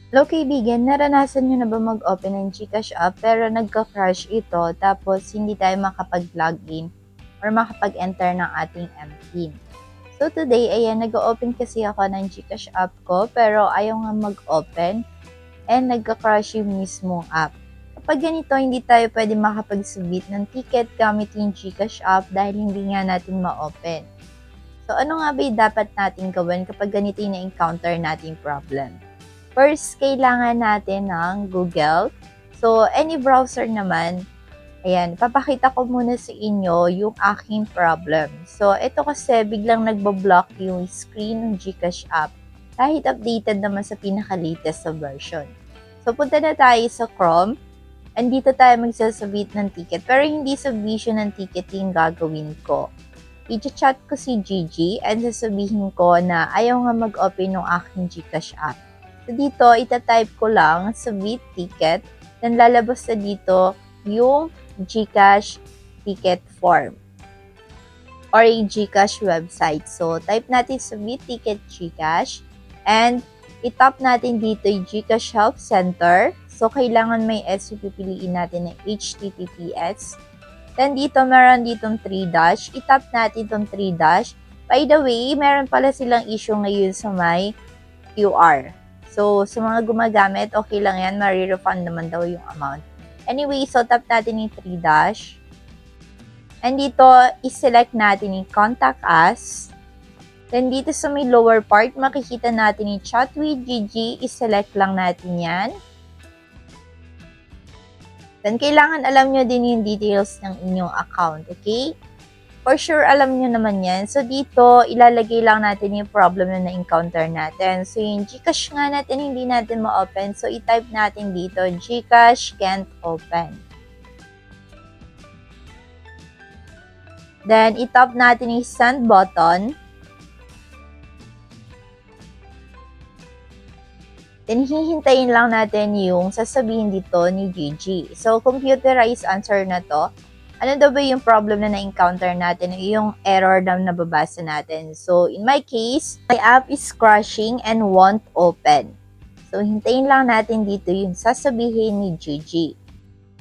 Hello kaibigan, naranasan nyo na ba mag-open ng GCash app pero nagka-crash ito tapos hindi tayo makapag-login or makapag-enter ng ating MPIN? So today, ayan, nag-open kasi ako ng GCash app ko pero ayaw nga mag-open and nagka-crash yung mismong app. Kapag ganito, hindi tayo pwede makapag-submit ng ticket gamit yung GCash app dahil hindi nga natin ma-open. So ano nga ba yung dapat natin gawin kapag ganito yung na-encounter nating problem? First, kailangan natin ng Google. So, any browser naman, ayan, papakita ko muna sa inyo yung aking problem. So, ito kasi biglang nagbo-block yung screen ng GCash app kahit updated naman sa pinaka-latest na version. So, punta na tayo sa Chrome. Andito tayo magsasubmit ng ticket. Pero hindi submission ng ticket yung gagawin ko. I-chat ko si Gigi and sasabihin ko na ayaw nga mag-open ng aking GCash app. So, dito, itatype ko lang submit ticket. Then, lalabas na dito yung GCash ticket form or a GCash website. So, type natin submit ticket GCash and itap natin dito yung GCash Help Center. So, kailangan may S yung pipiliin natin ng HTTPS. Then, dito, meron ditong 3 dash. Itap natin itong 3 dash. By the way, meron pala silang issue ngayon sa may QR. So, sa mga gumagamit, okay lang yan. Marirefund naman daw yung amount. Anyway, so tap natin yung 3 dash. And dito, iselect natin yung contact us. Then dito sa may lower part, makikita natin yung chat with Gigi. Iselect lang natin yan. Then, kailangan alam nyo din yung details ng inyong account, okay? For sure, alam nyo naman yan. So, dito, ilalagay lang natin yung problem na na-encounter natin. So, yung GCash nga natin, hindi natin ma-open. So, i-type natin dito, GCash can't open. Then, i-tap natin yung send button. Then, hihintayin lang natin yung sasabihin dito ni Gigi. So, computerized answer na to. Ano daw ba yung problem na na-encounter natin, yung error na nababasa natin. So, in my case, my app is crashing and won't open. So, hintayin lang natin dito yung sasabihin ni Gigi.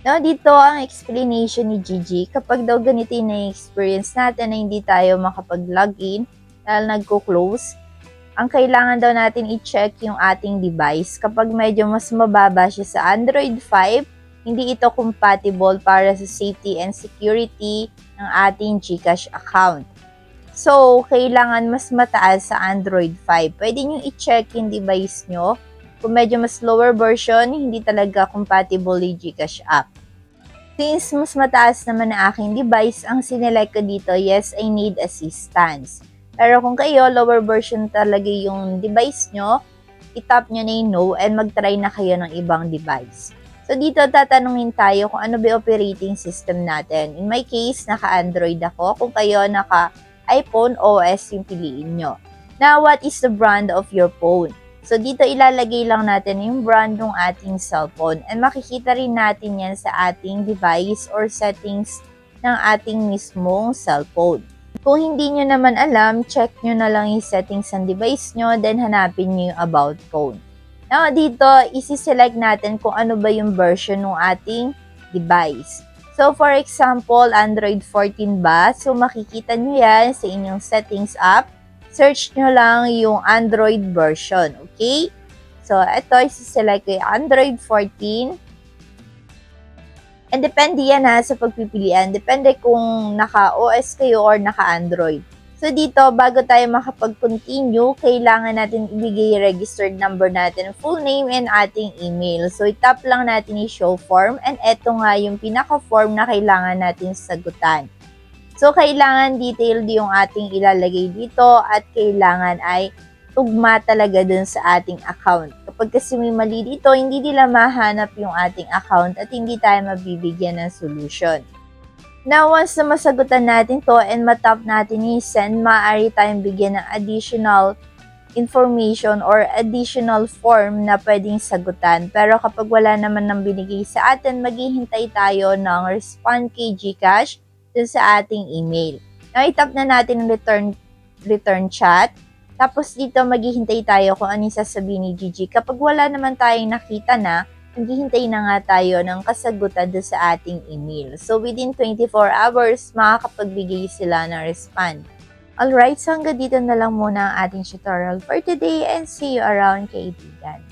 Now, dito ang explanation ni Gigi. Kapag daw ganito yung na-experience natin na hindi tayo makapag-login dahil nagko-close, ang kailangan daw natin i-check yung ating device. Kapag medyo mas mababa siya sa Android 5, hindi ito compatible para sa safety and security ng ating GCash account. So, kailangan mas mataas sa Android 5. Pwede nyo i-check yung device nyo. Kung medyo mas lower version, hindi talaga compatible yung GCash app. Since mas mataas naman na aking device, ang sinelect ko dito, yes, I need assistance. Pero kung kayo, lower version talaga yung device nyo, itap nyo na yung no and mag-try na kayo ng ibang device. So, dito tatanungin tayo kung ano ba operating system natin. In my case, naka-Android ako. Kung kayo, naka-iPhone OS yung piliin nyo. Now, what is the brand of your phone? So, dito ilalagay lang natin yung brand ng ating cellphone. And makikita rin natin yan sa ating device or settings ng ating mismong cellphone. Kung hindi nyo naman alam, check nyo na lang yung settings ng device nyo, then hanapin nyo yung about phone. Now, dito, isi-select natin kung ano ba yung version ng ating device. So, for example, Android 14 ba? So, makikita nyo yan sa inyong settings app. Search nyo lang yung Android version, okay? So, ito, isi-select ko yung Android 14. And depende yan sa pagpipilian. Depende kung naka-OS kayo or naka-Android. So, dito, bago tayo makapag-continue, kailangan natin ibigay yung registered number natin, full name, and ating email. So, itap lang natin yung show form. And eto nga yung pinaka-form na kailangan natin sagutan. So, kailangan detailed yung ating ilalagay dito at kailangan ay tugma talaga dun sa ating account. Kapag kasi may mali dito, hindi nila mahanap yung ating account at hindi tayo mabibigyan ng solution. Now, once na masagutan natin to and matap natin yung send, maaari tayong bigyan ng additional information or additional form na pwedeng sagutan. Pero kapag wala naman nang binigay sa atin, maghihintay tayo ng respond kay GCash dun sa ating email. Now, itap na natin ang return chat. Tapos dito maghihintay tayo kung ano yung sasabihin ni Gigi. Kapag wala naman tayong nakita na, maghihintay na nga tayo ng kasagutan doon sa ating email. So within 24 hours, makakapagbigay sila ng respond. Alright, so hanggang dito na lang muna ang ating tutorial for today and see you around, kaibigan.